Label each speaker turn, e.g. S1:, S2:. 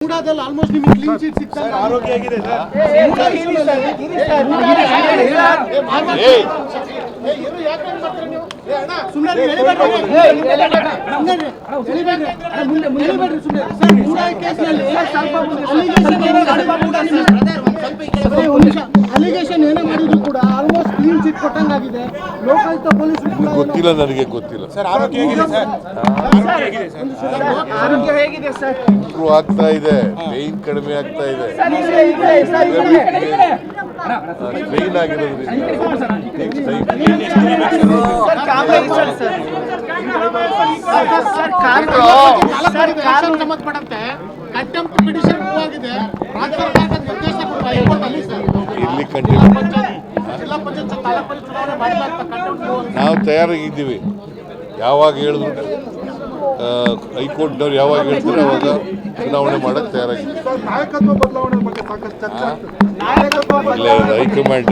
S1: ಮೂಡಾದಲ್ಲಿ almost ನಿಮಗೆ clean chit ಸಿಗ್ತಾ ಇದೆ.
S2: ಆರೋಗ್ಯ ಹೇಗಿದೆ ಸರ್?
S1: ಸುಮ್ಮನೆ ಅಲಿಗೇಷನ್ ಏನೇ ಮಾಡಿದ್ರು ಕೂಡ ಆಲ್ಮೋಸ್ಟ್ ಕ್ಲೀನ್ ಚಿಟ್ ಕೊಟ್ಟಂಗಾಗಿದೆ. ಲೋಕಾಯುಕ್ತ ಪೊಲೀಸರು ಕೂಡ
S3: ಗೊತ್ತಿಲ್ಲ, ನನಗೆ ಗೊತ್ತಿಲ್ಲ.
S2: ಸರ್ ಆರೋಗ್ಯ ಹೇಗಿದೆ ಸರ್? ಆರೋಗ್ಯ ಹೇಗಿದೆ ಸರ್?
S3: ಇಂಪ್ರೂವ್ ಆಗ್ತಾ ಇದೆ, ಪೇಯ್ನ್ ಕಡಿಮೆ ಆಗ್ತಾ ಇದೆ, ಕ್ಲೀನ್ ಆಗಿರೋದ್ರಿಂದ ಇಲ್ಲಿ ಕಂಟಿನ್ಯೂ ನಾವು ತಯಾರಾಗಿದ್ದೀವಿ. ಯಾವಾಗ ಹೇಳಿದ್ರು ಹೈಕೋರ್ಟ್ನವ್ರು ಯಾವಾಗ ಹೇಳ್ತಾರೆ ಅವಾಗ ಚುನಾವಣೆ ಮಾಡಕ್ಕೆ ತಯಾರಾಗಿದ್ದೀವಿ.
S2: ನಾಯಕತ್ವ ಬದಲಾವಣೆ ಬಗ್ಗೆ ಸಾಕಷ್ಟು ಚರ್ಚೆ ಆಗ್ತದೆ.
S3: ಇಲ್ಲ, ಹೈಕಮಾಂಡ್